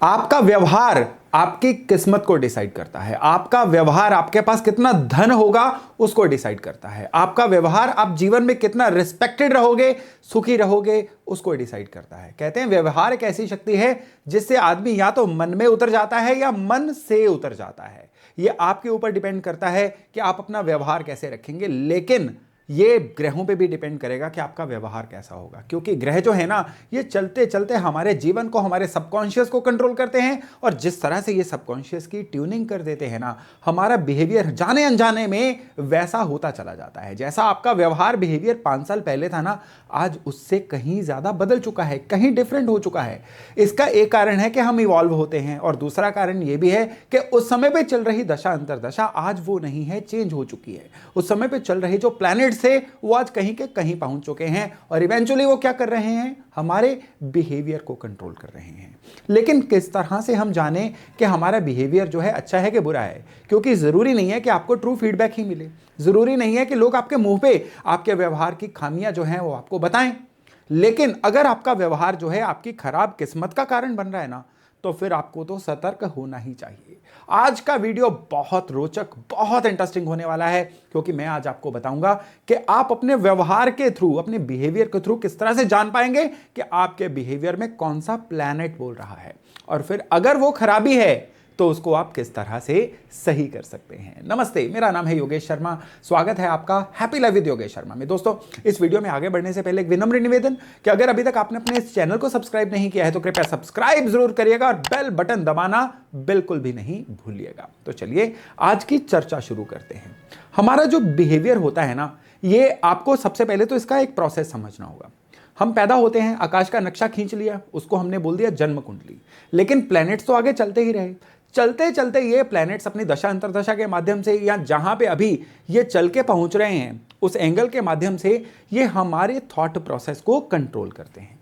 आपका व्यवहार आपकी किस्मत को डिसाइड करता है। आपका व्यवहार आपके पास कितना धन होगा उसको डिसाइड करता है। आपका व्यवहार आप जीवन में कितना रिस्पेक्टेड रहोगे, सुखी रहोगे, उसको डिसाइड करता है। कहते हैं व्यवहार एक ऐसी शक्ति है जिससे आदमी या तो मन में उतर जाता है या मन से उतर जाता है। यह आपके ऊपर डिपेंड करता है कि आप अपना व्यवहार कैसे रखेंगे, लेकिन ये ग्रहों पे भी डिपेंड करेगा कि आपका व्यवहार कैसा होगा, क्योंकि ग्रह जो है ना ये चलते चलते हमारे जीवन को, हमारे सबकॉन्शियस को कंट्रोल करते हैं। और जिस तरह से ये सबकॉन्शियस की ट्यूनिंग कर देते हैं ना, हमारा बिहेवियर जाने अनजाने में वैसा होता चला जाता है। जैसा आपका व्यवहार बिहेवियर 5 साल पहले था ना, आज उससे कहीं ज्यादा बदल चुका है, कहीं डिफरेंट हो चुका है। इसका एक कारण है कि हम इवॉल्व होते हैं, और दूसरा कारण यह भी है कि उस समय पे चल रही दशा अंतरदशा आज वो नहीं है, चेंज हो चुकी है। उस समय पे चल रहे जो प्लैनेट से वो आज कहीं के कहीं पहुंच चुके हैं, और इवेंचुअली वो क्या कर रहे हैं, हमारे बिहेवियर को कंट्रोल कर रहे हैं। लेकिन किस तरह से हम जाने कि हमारा बिहेवियर जो है अच्छा है कि बुरा है, क्योंकि जरूरी नहीं है कि आपको ट्रू फीडबैक ही मिले, जरूरी नहीं है कि लोग आपके मुंह पे आपके व्यवहार की खामियां जो हैं वो आपको बताएं। लेकिन अगर आपका व्यवहार जो है आपकी खराब किस्मत का कारण बन रहा है ना, तो फिर आपको तो सतर्क होना ही चाहिए। आज का वीडियो बहुत रोचक, बहुत इंटरेस्टिंग होने वाला है, क्योंकि मैं आज आपको बताऊंगा कि आप अपने व्यवहार के थ्रू, अपने बिहेवियर के थ्रू किस तरह से जान पाएंगे कि आपके बिहेवियर में कौन सा प्लैनेट बोल रहा है, और फिर अगर वो खराबी है तो उसको आप किस तरह से सही कर सकते हैं। नमस्ते, मेरा नाम है योगेश शर्मा। स्वागत है आपका happy life with Yogesh Sharma में। दोस्तों, इस वीडियो में आगे बढ़ने से पहले एक विनम्र निवेदन कि अगर अभी तक आपने अपने इस चैनल को सब्सक्राइब नहीं किया है तो कृपया सब्सक्राइब जरूर करिएगा, और बेल बटन दबाना बिल्कुल भी नहीं भूलिएगा। तो चलिए आज की चर्चा शुरू करते हैं। हमारा जो बिहेवियर होता है ना, ये आपको सबसे पहले तो इसका एक प्रोसेस समझना होगा। हम पैदा होते हैं, आकाश का नक्शा खींच लिया, उसको हमने बोल दिया जन्म कुंडली, लेकिन प्लैनेट्स तो आगे चलते ही रहे। चलते चलते ये प्लैनेट्स अपनी दशा अंतरदशा के माध्यम से, या जहां पे अभी ये चल के पहुंच रहे हैं उस एंगल के माध्यम से, ये हमारे थॉट प्रोसेस को कंट्रोल करते हैं।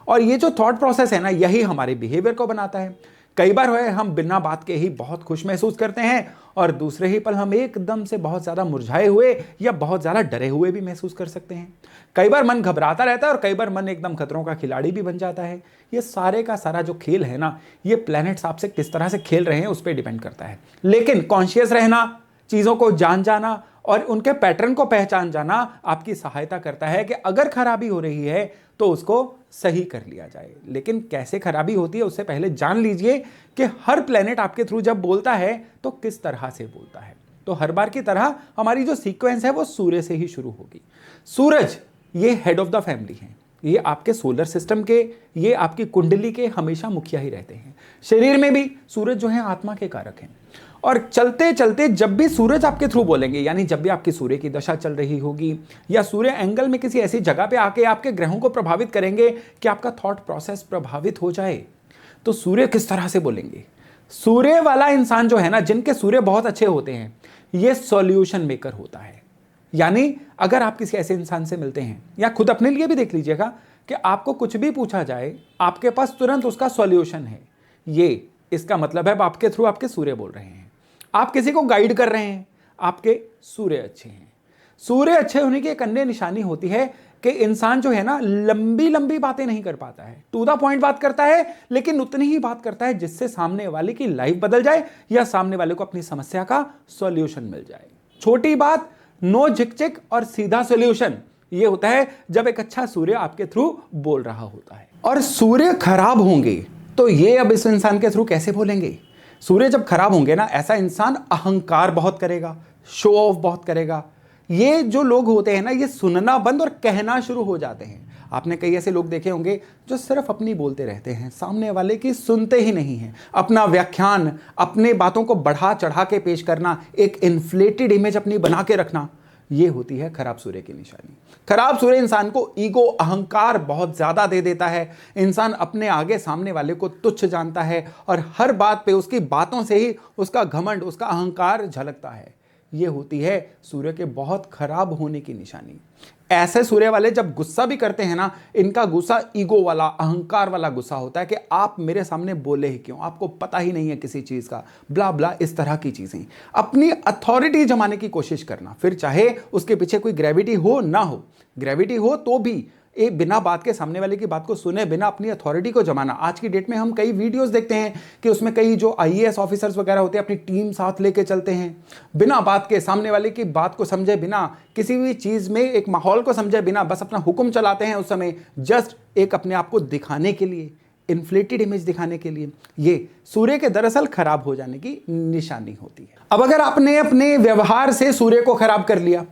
और ये जो थॉट प्रोसेस है ना, यही हमारे बिहेवियर को बनाता है। कई बार है हम बिना बात के ही बहुत खुश महसूस करते हैं, और दूसरे ही पल हम एकदम से बहुत ज्यादा मुरझाए हुए या बहुत ज्यादा डरे हुए भी महसूस कर सकते हैं। कई बार मन घबराता रहता है, और कई बार मन एकदम खतरों का खिलाड़ी भी बन जाता है। ये सारे का सारा जो खेल है ना, ये प्लैनेट्स आपसे किस तरह से खेल रहे हैं उस पर डिपेंड करता है। लेकिन कॉन्शियस रहना, चीजों को जान जाना और उनके पैटर्न को पहचान जाना आपकी सहायता करता है कि अगर खराबी हो रही है तो उसको सही कर लिया जाए। लेकिन कैसे खराबी होती है उससे पहले जान लीजिए कि हर प्लेनेट आपके थ्रू जब बोलता है तो किस तरह से बोलता है। तो हर बार की तरह हमारी जो सीक्वेंस है वो सूर्य से ही शुरू होगी। सूरज ये हेड ऑफ द फैमिली है, ये आपके सोलर सिस्टम के, ये आपकी कुंडली के हमेशा मुखिया ही रहते हैं। शरीर में भी सूरज जो है आत्मा के कारक हैं। और चलते चलते जब भी सूरज आपके थ्रू बोलेंगे, यानी जब भी आपकी सूर्य की दशा चल रही होगी या सूर्य एंगल में किसी ऐसी जगह पे आके आपके ग्रहों को प्रभावित करेंगे कि आपका थॉट प्रोसेस प्रभावित हो जाए, तो सूर्य किस तरह से बोलेंगे। सूर्य वाला इंसान जो है ना, जिनके सूर्य बहुत अच्छे होते हैं, ये सॉल्यूशन मेकर होता है। यानी अगर आप किसी ऐसे इंसान से मिलते हैं, या खुद अपने लिए भी देख लीजिएगा कि आपको कुछ भी पूछा जाए, आपके पास तुरंत उसका सॉल्यूशन है। ये इसका मतलब है आपके थ्रू आपके सूर्य बोल रहे हैं। आप किसी को गाइड कर रहे हैं, आपके सूर्य अच्छे हैं। सूर्य अच्छे होने की एक अन्य निशानी होती है कि इंसान जो है ना, लंबी लंबी बातें नहीं कर पाता है, टू द पॉइंट बात करता है, लेकिन उतनी ही बात करता है जिससे सामने वाले की लाइफ बदल जाए या सामने वाले को अपनी समस्या का सॉल्यूशन मिल जाए। छोटी बात, नो झिकझिक और सीधा सॉल्यूशन, ये होता है जब एक अच्छा सूर्य आपके थ्रू बोल रहा होता है। और सूर्य खराब होंगे तो ये अब इस इंसान के थ्रू कैसे बोलेंगे। सूर्य जब खराब होंगे ना, ऐसा इंसान अहंकार बहुत करेगा, शो ऑफ बहुत करेगा। ये जो लोग होते हैं ना, ये सुनना बंद और कहना शुरू हो जाते हैं। आपने कई ऐसे लोग देखे होंगे जो सिर्फ अपनी बोलते रहते हैं, सामने वाले की सुनते ही नहीं हैं। अपना व्याख्यान, अपने बातों को बढ़ा चढ़ा के पेश करना, एक इन्फ्लेटेड इमेज अपनी बना के रखना, ये होती है खराब सूर्य की निशानी। खराब सूर्य इंसान को ईगो, अहंकार बहुत ज्यादा दे देता है। इंसान अपने आगे सामने वाले को तुच्छ जानता है, और हर बात पे उसकी बातों से ही उसका घमंड, उसका अहंकार झलकता है। ये होती है सूर्य के बहुत खराब होने की निशानी। ऐसे सूर्य वाले जब गुस्सा भी करते हैं ना, इनका गुस्सा ईगो वाला, अहंकार वाला गुस्सा होता है कि आप मेरे सामने बोले ही क्यों, आपको पता ही नहीं है किसी चीज का, ब्ला ब्ला, इस तरह की चीजें। अपनी अथॉरिटी जमाने की कोशिश करना, फिर चाहे उसके पीछे कोई ग्रेविटी हो ना हो, ग्रेविटी हो तो भी बिना बात के सामने वाले की बात को सुने बिना अपनी अथॉरिटी को जमाना। आज की डेट में हम कई वीडियोस देखते हैं कि उसमें कई जो आईएएस ऑफिसर्स वगैरह होते हैं अपनी टीम साथ लेके चलते हैं, बिना बात के सामने वाले की बात को समझे बिना, किसी भी चीज में एक माहौल को समझे बिना बस अपना हुक्म चलाते हैं उस समय, जस्ट एक अपने आप को दिखाने के लिए, इन्फ्लेटेड इमेज दिखाने के लिए। ये सूर्य के दरअसल खराब हो जाने की निशानी होती है। अब अगर आपने अपने व्यवहार से सूर्य को खराब कर लिया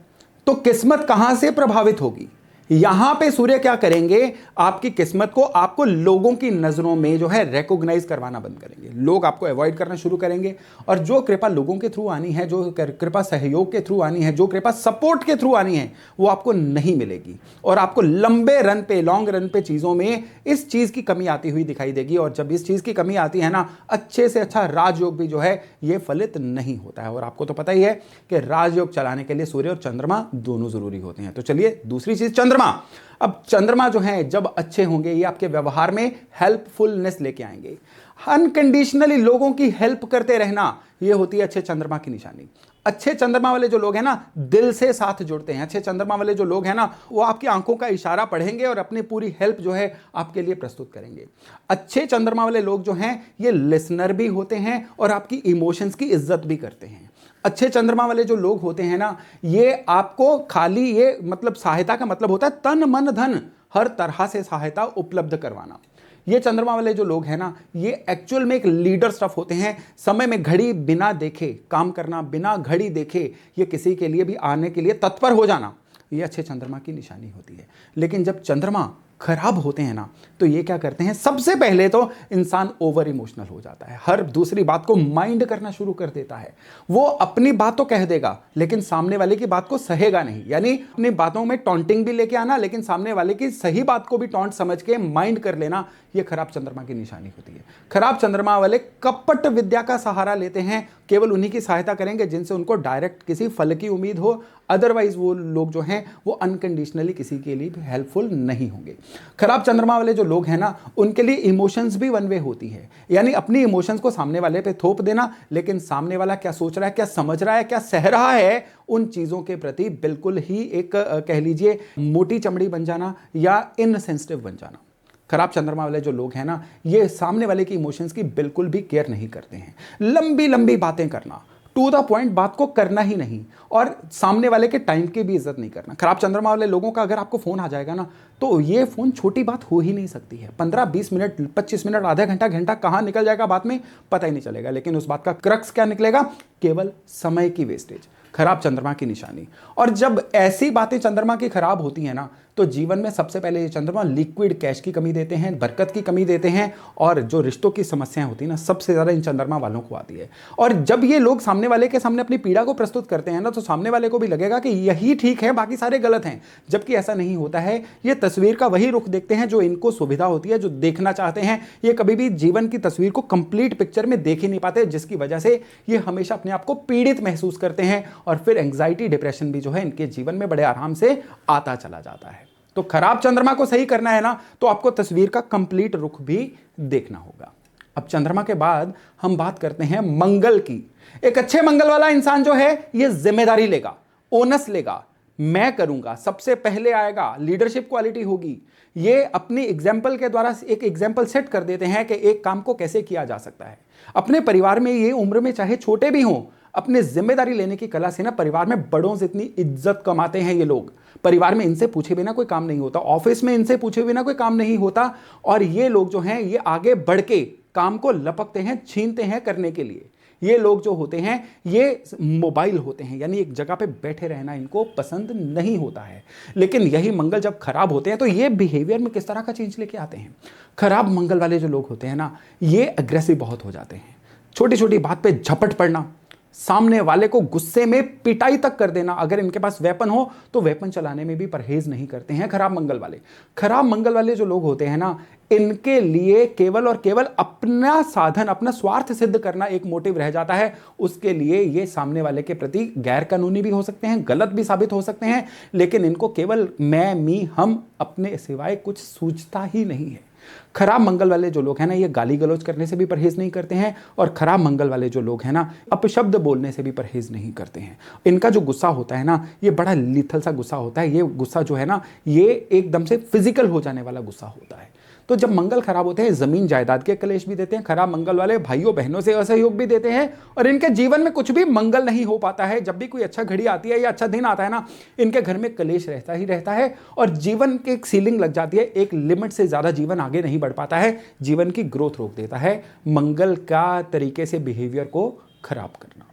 तो किस्मत कहां से प्रभावित होगी? यहां पे सूर्य क्या करेंगे, आपकी किस्मत को आपको लोगों की नजरों में जो है रिकॉग्नाइज करवाना बंद करेंगे। लोग आपको अवॉइड करना शुरू करेंगे और जो कृपा लोगों के थ्रू आनी है, जो कृपा सहयोग के थ्रू आनी है, जो कृपा सपोर्ट के थ्रू आनी है, वो आपको नहीं मिलेगी और आपको लंबे रन पे, लॉन्ग रन पे चीजों में इस चीज की कमी आती हुई दिखाई देगी। और जब इस चीज की कमी आती है ना, अच्छे से अच्छा राजयोग भी जो है ये फलित नहीं होता है। और आपको तो पता ही है कि राजयोग चलाने के लिए सूर्य और चंद्रमा दोनों जरूरी होते हैं। तो चलिए दूसरी चीज, चंद्रमा। अब चंद्रमा जो है जब अच्छे होंगे ये आपके व्यवहार में हेल्पफुलनेस लेके आएंगे। अनकंडीशनली लोगों की हेल्प करते रहना, ये होती है अच्छे चंद्रमा की निशानी। अच्छे चंद्रमा वाले जो लोग हैं ना, दिल से साथ जुड़ते हैं। अच्छे चंद्रमा वाले जो लोग हैं ना, वो आपकी आंखों का इशारा पढ़ेंगे और अपनी पूरी हेल्प जो है आपके लिए प्रस्तुत करेंगे। अच्छे चंद्रमा वाले लोग जो हैं ये लिसनर भी होते हैं और आपकी इमोशंस की इज्जत भी करते हैं। अच्छे चंद्रमा वाले जो लोग होते हैं ना, ये आपको खाली ये मतलब सहायता का मतलब होता है तन मन धन हर तरह से सहायता उपलब्ध करवाना। ये चंद्रमा वाले जो लोग हैं ना, ये एक्चुअल में एक लीडर स्टफ होते हैं। समय में घड़ी बिना देखे काम करना, बिना घड़ी देखे ये किसी के लिए भी आने के लिए तत्पर हो जाना, ये अच्छे चंद्रमा की निशानी होती है। लेकिन जब चंद्रमा खराब होते हैं ना, तो ये क्या करते हैं, सबसे पहले तो इंसान ओवर इमोशनल हो जाता है। हर दूसरी बात को माइंड करना शुरू कर देता है। वो अपनी बात तो कह देगा लेकिन सामने वाले की बात को सहेगा नहीं। यानी अपनी बातों में टॉन्टिंग भी लेके आना, लेकिन सामने वाले की सही बात को भी टॉन्ट समझ के माइंड कर लेना, ये खराब चंद्रमा की निशानी होती है। खराब चंद्रमा वाले कपट विद्या का सहारा लेते हैं, केवल उन्हीं की सहायता करेंगे जिनसे उनको डायरेक्ट किसी फल की उम्मीद हो। अदरवाइज वो लोग जो हैं वो अनकंडीशनली किसी के लिए भी हेल्पफुल नहीं होंगे। खराब चंद्रमा वाले जो लोग हैं ना, उनके लिए इमोशंस भी वन वे होती है। यानी अपनी इमोशंस को सामने वाले पे थोप देना, लेकिन सामने वाला क्या सोच रहा है, क्या समझ रहा है, क्या सह रहा है, उन चीजों के प्रति बिल्कुल ही एक कह लीजिए मोटी चमड़ी बन जाना या इनसेंसिटिव बन जाना। खराब चंद्रमा वाले जो लोग हैं ना, ये सामने वाले की इमोशंस की बिल्कुल भी केयर नहीं करते हैं। लंबी लंबी बातें करना, टू द पॉइंट बात को करना ही नहीं, और सामने वाले के टाइम की भी इज्जत नहीं करना। खराब चंद्रमा वाले लोगों का अगर आपको फोन आ जाएगा ना, तो ये फोन छोटी बात हो ही नहीं सकती है। 15-20 मिनट, 25 मिनट, आधा घंटा, घंटा कहां निकल जाएगा बात में पता ही नहीं चलेगा। लेकिन उस बात का क्रक्स क्या निकलेगा, केवल समय की वेस्टेज। खराब चंद्रमा की निशानी। और जब ऐसी बातें चंद्रमा की खराब होती हैं ना, तो जीवन में सबसे पहले ये चंद्रमा लिक्विड कैश की कमी देते हैं, बरकत की कमी देते हैं, और जो रिश्तों की समस्याएं होती है ना, सबसे ज्यादा इन चंद्रमा वालों को आती है। और जब ये लोग सामने वाले के सामने अपनी पीड़ा को प्रस्तुत करते हैं ना, तो सामने वाले को भी लगेगा कि यही ठीक है, बाकी सारे गलत हैं। जबकि ऐसा नहीं होता है। ये तस्वीर का वही रुख देखते हैं जो इनको सुविधा होती है, जो देखना चाहते हैं। ये कभी भी जीवन की तस्वीर को कंप्लीट पिक्चर में देख ही नहीं पाते, जिसकी वजह से ये हमेशा अपने आप को पीड़ित महसूस करते हैं, और फिर एंग्जाइटी, डिप्रेशन भी जो है इनके जीवन में बड़े आराम से आता चला जाता है। तो खराब चंद्रमा को सही करना है ना, तो आपको तस्वीर का कंप्लीट रुख भी देखना होगा। अब चंद्रमा के बाद हम बात करते हैं मंगल की। एक अच्छे मंगल वाला इंसान जो है ये जिम्मेदारी लेगा, ओनस लेगा, मैं करूंगा, सबसे पहले आएगा, लीडरशिप क्वालिटी होगी। ये अपनी एग्जाम्पल के द्वारा एक एग्जाम्पल सेट कर देते हैं कि एक काम को कैसे किया जा सकता है। अपने परिवार में ये उम्र में चाहे छोटे भी हों, अपने जिम्मेदारी लेने की कला से ना परिवार में बड़ों से इतनी इज्जत कमाते हैं ये लोग। परिवार में इनसे पूछे बिना कोई काम नहीं होता, ऑफिस में इनसे पूछे बिना कोई काम नहीं होता, और ये लोग जो हैं ये आगे बढ़ के काम को लपकते हैं, छीनते हैं करने के लिए। ये लोग जो होते हैं ये मोबाइल होते हैं, यानी एक जगह पे बैठे रहना इनको पसंद नहीं होता है। लेकिन यही मंगल जब खराब होते हैं तो ये बिहेवियर में किस तरह का चेंज लेके आते हैं। खराब मंगल वाले जो लोग होते हैं ना, ये अग्रेसिव बहुत हो जाते हैं। छोटी छोटी बात पे झपट पड़ना, सामने वाले को गुस्से में पिटाई तक कर देना। अगर इनके पास वेपन हो तो वेपन चलाने में भी परहेज नहीं करते हैं खराब मंगल वाले। खराब मंगल वाले जो लोग होते हैं ना, इनके लिए केवल और केवल अपना साधन, अपना स्वार्थ सिद्ध करना एक मोटिव रह जाता है। उसके लिए ये सामने वाले के प्रति गैर कानूनी भी हो सकते हैं, गलत भी साबित हो सकते हैं, लेकिन इनको केवल मैं, मी, हम, अपने सिवाय कुछ सूझता ही नहीं है। खराब मंगल वाले जो लोग हैं ना, ये गाली गलौज करने से भी परहेज नहीं करते हैं, और खराब मंगल वाले जो लोग हैं ना, अपशब्द बोलने से भी परहेज नहीं करते हैं। इनका जो गुस्सा होता है ना, ये बड़ा लीथल सा गुस्सा होता है। ये गुस्सा जो है ना, ये एकदम से फिजिकल हो जाने वाला गुस्सा होता है। तो जब मंगल खराब होते हैं, जमीन जायदाद के कलेश भी देते हैं। खराब मंगल वाले भाइयों बहनों से असहयोग भी देते हैं, और इनके जीवन में कुछ भी मंगल नहीं हो पाता है। जब भी कोई अच्छा घड़ी आती है या अच्छा दिन आता है ना, इनके घर में कलेश रहता ही रहता है, और जीवन की एक सीलिंग लग जाती है। एक लिमिट से ज्यादा जीवन आगे नहीं बढ़ पाता है, जीवन की ग्रोथ रोक देता है मंगल का तरीके से बिहेवियर को खराब करना।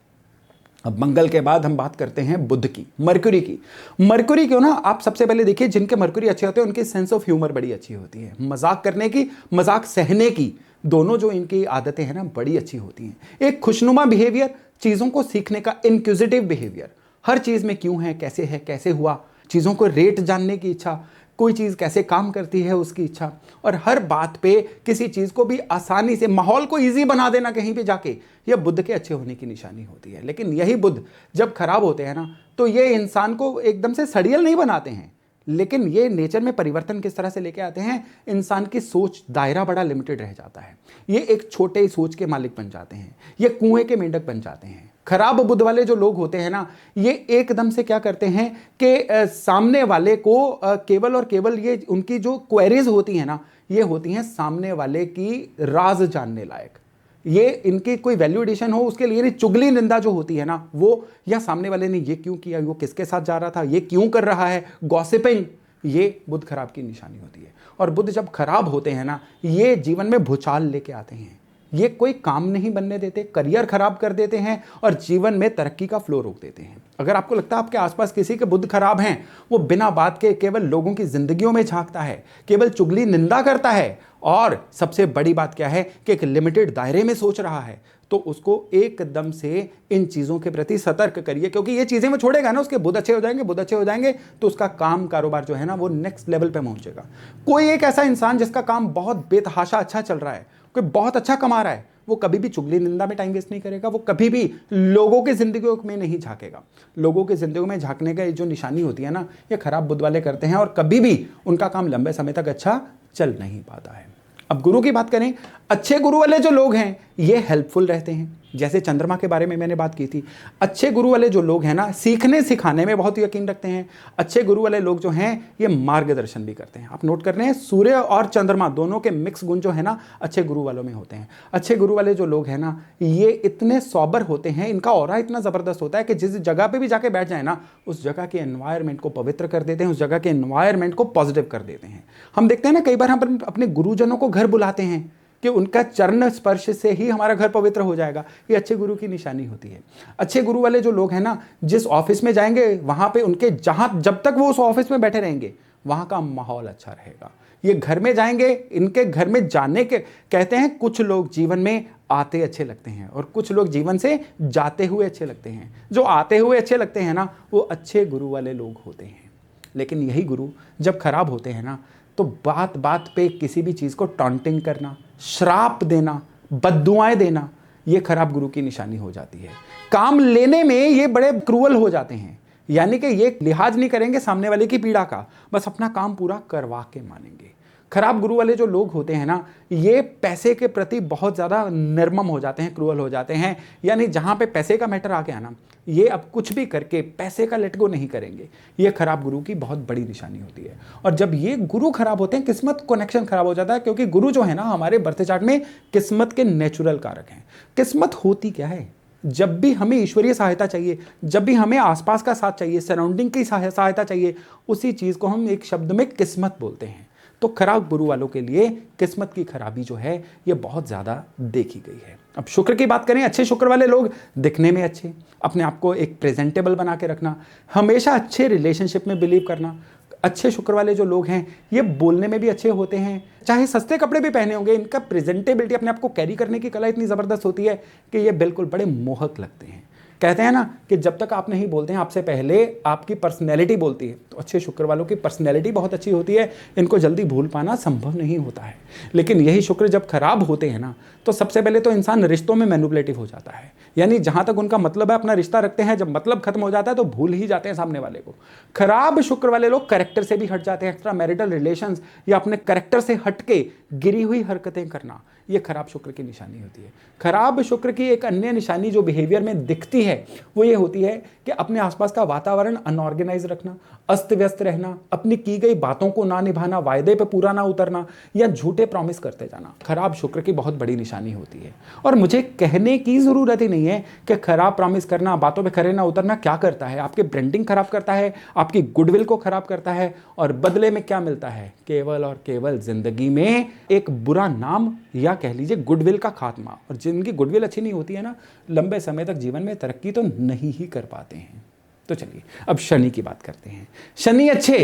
अब मंगल के बाद हम बात करते हैं बुध की, मरकुरी की। मरकुरी क्यों ना, आप सबसे पहले देखिए, जिनके मरकुरी अच्छे होते हैं उनकी सेंस ऑफ ह्यूमर बड़ी अच्छी होती है। मजाक करने की, मजाक सहने की, दोनों जो इनकी आदतें हैं ना, बड़ी अच्छी होती हैं। एक खुशनुमा बिहेवियर, चीज़ों को सीखने का इंक्विजिटिव बिहेवियर, हर चीज़ में क्यों है, कैसे हुआ, चीज़ों को रेट जानने की इच्छा, कोई चीज़ कैसे काम करती है उसकी इच्छा, और हर बात पे किसी चीज़ को भी आसानी से, माहौल को ईजी बना देना कहीं पे जाके, यह बुध के अच्छे होने की निशानी होती है। लेकिन यही बुध जब खराब होते हैं ना, तो ये इंसान को एकदम से सड़ियल नहीं बनाते हैं, लेकिन ये नेचर में परिवर्तन किस तरह से लेके आते हैं, इंसान की सोच दायरा बड़ा लिमिटेड रह जाता है। ये एक छोटे सोच के मालिक बन जाते हैं, ये कुएं के मेंढक बन जाते हैं। खराब बुध वाले जो लोग होते हैं ना, ये एकदम से क्या करते हैं कि सामने वाले को केवल और केवल, ये उनकी जो क्वेरीज होती हैं ना, ये होती हैं सामने वाले की राज जानने लायक। ये इनकी कोई वैल्यू एडिशन हो उसके लिए नहीं, चुगली निंदा जो होती है ना वो, या सामने वाले ने ये क्यों किया, वो किसके साथ जा रहा था, ये क्यों कर रहा है, गॉसिपिंग, ये बुध खराब की निशानी होती है। और बुध जब खराब होते हैं ना, ये जीवन में भूचाल लेके आते हैं। ये कोई काम नहीं बनने देते, करियर खराब कर देते हैं, और जीवन में तरक्की का फ्लो रोक देते हैं। अगर आपको लगता है आपके आसपास किसी के बुध खराब हैं, वो बिना बात के केवल लोगों की जिंदगियों में झांकता है, केवल चुगली निंदा करता है, और सबसे बड़ी बात क्या है कि एक लिमिटेड दायरे में सोच रहा है, तो उसको एकदम से इन चीज़ों के प्रति सतर्क करिए, क्योंकि ये चीज़ें वो छोड़ेगा ना, उसके बुध अच्छे हो जाएंगे, बुध अच्छे हो जाएंगे तो उसका काम कारोबार जो है ना, वो नेक्स्ट लेवल पे पहुंचेगा। कोई एक ऐसा इंसान जिसका काम बहुत बेतहाशा अच्छा चल रहा है, कोई बहुत अच्छा कमा रहा है, वो कभी भी चुगली निंदा में टाइम वेस्ट नहीं करेगा, वो कभी भी लोगों की जिंदगियों में नहीं झांकेगा। लोगों की जिंदगी में झांकने का जो निशानी होती है ना, ये खराब बुध वाले करते हैं, और कभी भी उनका काम लंबे समय तक अच्छा चल नहीं पाता है। अब गुरु की बात करें, अच्छे गुरु वाले जो लोग हैं ये हेल्पफुल रहते हैं। जैसे चंद्रमा के बारे में मैंने बात की थी, अच्छे गुरु वाले जो लोग हैं ना, सीखने सिखाने में बहुत यकीन रखते हैं। अच्छे गुरु वाले लोग जो हैं ये मार्गदर्शन भी करते हैं। आप नोट कर रहे हैं, सूर्य और चंद्रमा दोनों के मिक्स गुण जो है ना, अच्छे गुरु वालों में होते हैं। अच्छे गुरु वाले जो लोग हैं ना, ये इतने सॉबर होते हैं, इनका ऑरा इतना ज़बरदस्त होता है कि जिस जगह पर भी जाके बैठ जाए ना, उस जगह के एनवायरनमेंट को पवित्र कर देते हैं, उस जगह के एनवायरनमेंट को पॉजिटिव कर देते हैं। हम देखते हैं ना, कई बार हम अपने गुरुजनों को घर बुलाते हैं कि उनका चरण स्पर्श से ही हमारा घर पवित्र हो जाएगा। ये अच्छे गुरु की निशानी होती है। अच्छे गुरु वाले जो लोग हैं ना, जिस ऑफिस में जाएंगे वहां पे उनके जब तक वो उस ऑफिस में बैठे रहेंगे वहां का माहौल अच्छा रहेगा। ये घर में जाएंगे, इनके घर में जाने के, कहते हैं कुछ लोग जीवन में आते अच्छे लगते हैं और कुछ लोग जीवन से जाते हुए अच्छे लगते हैं। जो आते हुए अच्छे लगते हैं ना, वो अच्छे गुरु वाले लोग होते हैं। लेकिन यही गुरु जब खराब होते हैं ना, तो बात बात पे किसी भी चीज़ को टॉन्टिंग करना, श्राप देना, बद्दुआएं देना, ये खराब गुरु की निशानी हो जाती है। काम लेने में ये बड़े क्रूअल हो जाते हैं, यानी कि ये लिहाज नहीं करेंगे सामने वाले की पीड़ा का, बस अपना काम पूरा करवा के मानेंगे। खराब गुरु वाले जो लोग होते हैं ना, ये पैसे के प्रति बहुत ज़्यादा निर्मम हो जाते हैं, क्रूअल हो जाते हैं। यानी जहाँ पे पैसे का मैटर आ गया ना, ये अब कुछ भी करके पैसे का लेट गो नहीं करेंगे। ये खराब गुरु की बहुत बड़ी निशानी होती है। और जब ये गुरु खराब होते हैं, किस्मत कनेक्शन खराब हो जाता है, क्योंकि गुरु जो है ना, हमारे बर्थ चार्ट में किस्मत के नेचुरल कारक हैं। किस्मत होती क्या है? जब भी हमें ईश्वरीय सहायता चाहिए, जब भी हमें आसपास का साथ चाहिए, सराउंडिंग की सहायता चाहिए, उसी चीज़ को हम एक शब्द में किस्मत बोलते हैं। तो खराब गुरु वालों के लिए किस्मत की खराबी जो है ये बहुत ज़्यादा देखी गई है। अब शुक्र की बात करें, अच्छे शुक्र वाले लोग दिखने में अच्छे, अपने आप को एक प्रेजेंटेबल बना के रखना, हमेशा अच्छे रिलेशनशिप में बिलीव करना। अच्छे शुक्र वाले जो लोग हैं ये बोलने में भी अच्छे होते हैं, चाहे सस्ते कपड़े भी पहने होंगे, इनका प्रेजेंटेबिलिटी, अपने आप को कैरी करने की कला इतनी ज़बरदस्त होती है कि ये बिल्कुल बड़े मोहक लगते हैं। कहते हैं ना कि जब तक आप नहीं बोलते हैं आपसे पहले आपकी पर्सनैलिटी बोलती है। तो अच्छे शुक्र वालों की पर्सनैलिटी बहुत अच्छी होती है, इनको जल्दी भूल पाना संभव नहीं होता है। लेकिन यही शुक्र जब खराब होते हैं ना, तो सबसे पहले तो इंसान रिश्तों में मैनिपुलेटिव हो जाता है। यानी जहां तक उनका मतलब है अपना रिश्ता रखते हैं, जब मतलब खत्म हो जाता है तो भूल ही जाते हैं सामने वाले को। खराब शुक्र वाले लोग कैरेक्टर से भी हट जाते हैं। एक्स्ट्रा मैरिटल रिलेशंस या अपने कैरेक्टर से हटके गिरी हुई हरकतें करना, ये खराब शुक्र की निशानी होती है। खराब शुक्र की एक अन्य निशानी जो बिहेवियर में दिखती है वो ये होती है कि अपने आसपास का वातावरण अनऑर्गेनाइज रखना, अस्त व्यस्त रहना, अपनी की गई बातों को ना निभाना, वायदे पे पूरा ना उतरना या झूठे प्रॉमिस करते जाना, खराब शुक्र की बहुत बड़ी निशानी होती है। और मुझे कहने की जरूरत ही नहीं है कि खराब प्रॉमिस करना, बातों पे खरे ना उतरना क्या करता है, आपकी ब्रांडिंग खराब करता है, आपकी गुडविल को खराब करता है। और बदले में क्या मिलता है? केवल और केवल जिंदगी में एक बुरा नाम या कह लीजिए गुडविल का खात्मा। और जिनकी गुडविल अच्छी नहीं होती है ना, लंबे समय तक जीवन में तरक्की तो नहीं ही कर पाते हैं। तो चलिए अब शनि की बात करते हैं। शनि अच्छे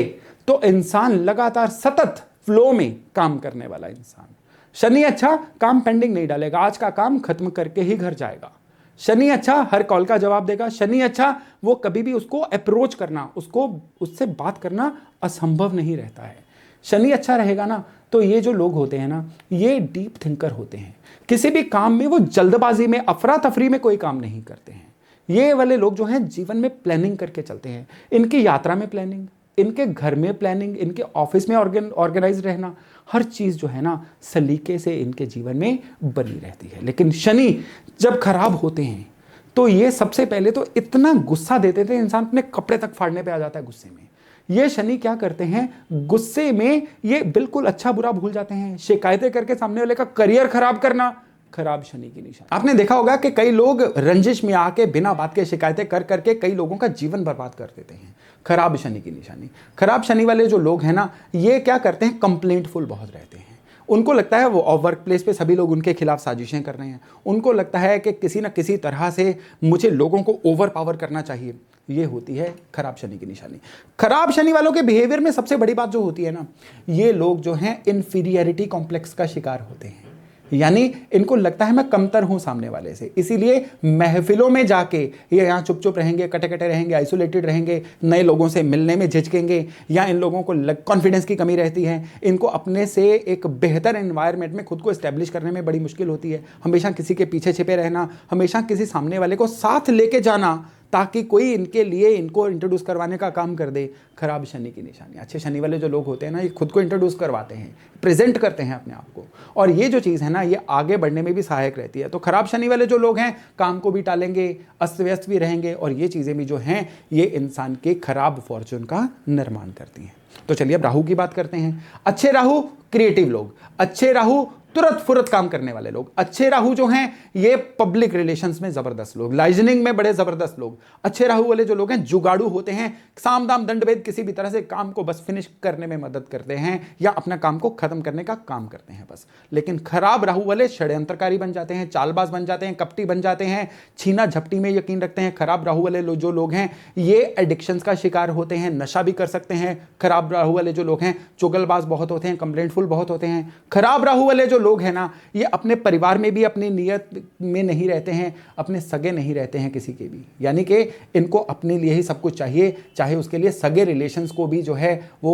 तो इंसान लगातार सतत फ्लो में काम करने वाला इंसान। शनि अच्छा, काम पेंडिंग नहीं डालेगा, आज का काम खत्म करके ही घर जाएगा। शनि अच्छा, हर कॉल का जवाब देगा। शनि अच्छा, वो कभी भी उसको अप्रोच करना, उसको उससे बात करना असंभव नहीं रहता है। शनि अच्छा रहेगा ना, तो ये जो लोग होते हैं ना, ये डीप थिंकर होते हैं। किसी भी काम में वो जल्दबाजी में, अफरा तफरी में कोई काम नहीं करते हैं। ये वाले लोग जो हैं जीवन में प्लानिंग करके चलते हैं। इनकी यात्रा में प्लानिंग, इनके घर में प्लानिंग, इनके ऑफिस में ऑर्गेनाइज रहना, हर चीज जो है ना सलीके से इनके जीवन में बनी रहती है। लेकिन शनि जब खराब होते हैं तो ये सबसे पहले तो इतना गुस्सा देते थे, इंसान अपने कपड़े तक फाड़ने पे आ जाता है गुस्से में। ये शनि क्या करते हैं, गुस्से में ये बिल्कुल अच्छा बुरा भूल जाते हैं। शिकायतें करके सामने वाले का करियर खराब करना, खराब शनि की निशानी। आपने देखा होगा कि कई लोग रंजिश में आके बिना बात के शिकायतें कर करके कई लोगों का जीवन बर्बाद कर देते हैं, खराब शनि की निशानी। खराब शनि वाले जो लोग हैं ना, ये क्या करते हैं, कंप्लेंटफुल बहुत रहते हैं। उनको लगता है वो वर्क प्लेस पे सभी लोग उनके खिलाफ साजिशें कर रहे हैं। उनको लगता है कि किसी ना किसी तरह से मुझे लोगों को ओवर पावर करना चाहिए। ये होती है खराब शनि की निशानी। खराब शनि वालों के बिहेवियर में सबसे बड़ी बात जो होती है ना, ये लोग जो हैं इन्फीरियरिटी कॉम्प्लेक्स का शिकार होते हैं। यानी इनको लगता है मैं कमतर हूं सामने वाले से, इसीलिए महफिलों में जाके ये यहाँ चुप चुप रहेंगे, कटे कटे रहेंगे, आइसोलेटेड रहेंगे, नए लोगों से मिलने में झिझकेंगे, या इन लोगों को कॉन्फिडेंस की कमी रहती है। इनको अपने से एक बेहतर एनवायरनमेंट में खुद को एस्टेब्लिश करने में बड़ी मुश्किल होती है। हमेशा किसी के पीछे छिपे रहना, हमेशा किसी सामने वाले को साथ लेके जाना ताकि कोई इनके लिए इनको इंट्रोड्यूस करवाने का काम कर दे, खराब शनि की निशानी। अच्छे शनि वाले जो लोग होते हैं ना, ये खुद को इंट्रोड्यूस करवाते हैं, प्रेजेंट करते हैं अपने आप को, और ये जो चीज़ है ना, ये आगे बढ़ने में भी सहायक रहती है। तो खराब शनि वाले जो लोग हैं, काम को भी टालेंगे, अस्त व्यस्त भी रहेंगे, और ये चीज़ें भी जो हैं, ये इंसान के खराब फॉर्चून का निर्माण करती हैं। तो चलिए अब राहु की बात करते हैं। अच्छे राहु क्रिएटिव लोग, अच्छे राहु तुरंत फुरत काम करने वाले लोग, अच्छे राहु जो हैं ये पब्लिक रिलेशंस में जबरदस्त लोग, लाइजनिंग में बड़े जबरदस्त लोग। अच्छे राहु वाले जो लोग हैं जुगाड़ू होते हैं, साम दाम दंड भेद किसी भी तरह से काम को बस फिनिश करने में मदद करते हैं या अपना काम को खत्म करने का काम करते हैं बस। लेकिन खराब राहु वाले षड्यंत्रकारी बन जाते हैं, चालबाज बन जाते हैं, कपटी बन जाते हैं, छीना झपटी में यकीन रखते हैं। खराब राहु वाले जो लोग हैं ये एडिक्शंस का शिकार होते हैं, नशा भी कर सकते हैं। खराब राहु वाले जो लोग हैं चुगलबाज बहुत होते हैं, कंप्लेंटफुल बहुत होते हैं। खराब राहु वाले जो लोग हैं ना, ये अपने परिवार में भी अपनी नियत में नहीं रहते हैं, अपने सगे नहीं रहते हैं किसी के भी। यानी कि इनको अपने लिए ही सब कुछ चाहिए, चाहे उसके लिए सगे रिलेशंस को भी जो है वो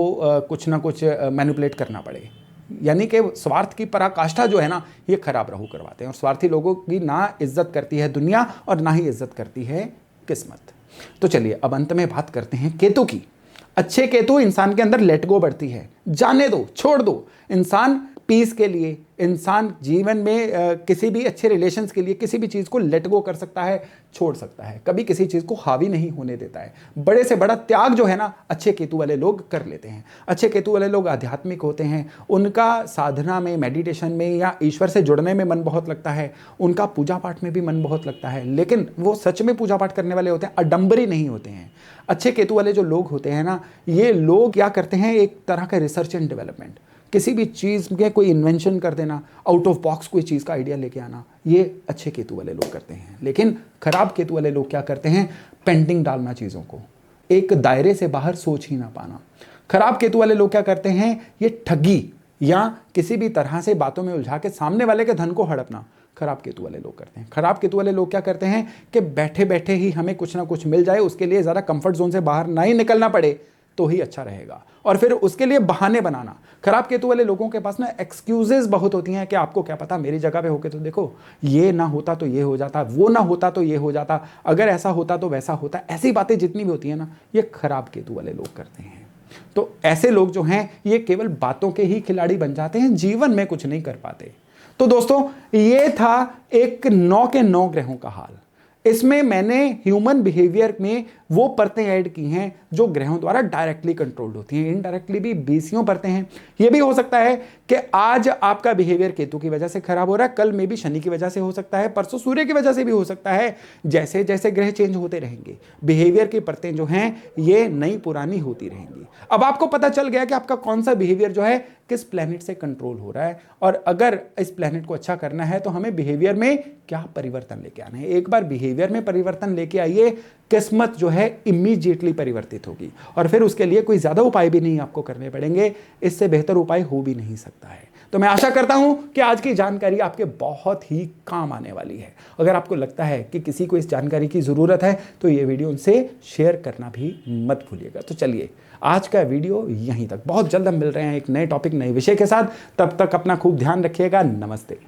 कुछ ना कुछ मैनिपुलेट करना पड़े। यानी कि स्वार्थ की पराकाष्ठा जो है ना, ये खराब राहु करवाते हैं। और स्वार्थी लोगों की ना इज्जत करती है दुनिया और ना ही इज्जत करती है किस्मत। तो चलिए अब अंत में बात करते हैं केतु की। अच्छे केतु इंसान के अंदर लेट गो बढ़ती है, जाने दो, छोड़ दो। इंसान पीस के लिए, इंसान जीवन में किसी भी अच्छे रिलेशंस के लिए किसी भी चीज़ को लेट गो कर सकता है, छोड़ सकता है, कभी किसी चीज़ को हावी नहीं होने देता है। बड़े से बड़ा त्याग जो है ना, अच्छे केतु वाले लोग कर लेते हैं। अच्छे केतु वाले लोग आध्यात्मिक होते हैं, उनका साधना में, मेडिटेशन में या ईश्वर से जुड़ने में मन बहुत लगता है, उनका पूजा पाठ में भी मन बहुत लगता है, लेकिन वो सच में पूजा पाठ करने वाले होते हैं, अडम्बरी नहीं होते हैं। अच्छे केतु वाले जो लोग होते हैं ना, ये लोग क्या करते हैं, एक तरह का रिसर्च एंड डेवलपमेंट, किसी भी चीज़ में कोई इन्वेंशन कर देना, आउट ऑफ बॉक्स कोई चीज़ का आइडिया लेके आना, ये अच्छे केतु वाले लोग करते हैं। लेकिन खराब केतु वाले लोग क्या करते हैं, पेंडिंग डालना चीज़ों को, एक दायरे से बाहर सोच ही ना पाना। खराब केतु वाले लोग क्या करते हैं, ये ठगी या किसी भी तरह से बातों में उलझा के सामने वाले के धन को हड़पना। खराब केतु वाले लोग करते हैं। खराब केतु वाले लोग क्या करते हैं कि बैठे बैठे ही हमें कुछ ना कुछ मिल जाए, उसके लिए ज़रा कंफर्ट जोन से बाहर ना ही निकलना पड़े तो ही अच्छा रहेगा, और फिर उसके लिए बहाने बनाना। खराब केतु वाले लोगों के पास ना एक्सक्यूजेस बहुत होती हैं कि आपको क्या पता, मेरी जगह पे होके तो देखो, ये ना होता तो ये हो जाता, वो ना होता तो ये हो जाता, अगर ऐसा होता तो वैसा होता। ऐसी बातें जितनी भी होती हैं ना, ये खराब केतु वाले लोग करते हैं। तो ऐसे लोग जो हैं ये केवल बातों के ही खिलाड़ी बन जाते हैं, जीवन में कुछ नहीं कर पाते। तो दोस्तों ये था एक 9 के 9 ग्रहों का हाल। इसमें मैंने ह्यूमन बिहेवियर में वो परतें ऐड की हैं जो ग्रहों द्वारा डायरेक्टली कंट्रोल्ड होती हैं, इनडायरेक्टली भी 20 परतें हैं। ये भी हो सकता है कि आज आपका बिहेवियर केतु की वजह से खराब हो रहा है, कल में भी शनि की वजह से हो सकता है, परसों सूर्य की वजह से भी हो सकता है। जैसे जैसे ग्रह चेंज होते रहेंगे, बिहेवियर की परतें जो हैं ये नई पुरानी होती रहेंगी। अब आपको पता चल गया कि आपका कौन सा बिहेवियर जो है किस प्लेनेट से कंट्रोल हो रहा है, और अगर इस प्लेनेट को अच्छा करना है तो हमें बिहेवियर में क्या परिवर्तन लेके आना है। एक बार बिहेवियर में परिवर्तन लेके आइए, किस्मत जो है इमीडिएटली परिवर्तित होगी, और फिर उसके लिए कोई ज्यादा उपाय भी नहीं आपको करने पड़ेंगे, इससे बेहतर उपाय हो भी नहीं सकता है। तो मैं आशा करता हूं कि आज की जानकारी आपके बहुत ही काम आने वाली है। अगर आपको लगता है कि किसी को इस जानकारी की जरूरत है तो ये वीडियो उनसे शेयर करना भी मत भूलिएगा। तो चलिए आज का वीडियो यहीं तक, बहुत जल्द हम मिल रहे हैं एक नए टॉपिक, नए विषय के साथ। तब तक अपना खूब ध्यान रखिएगा। नमस्ते।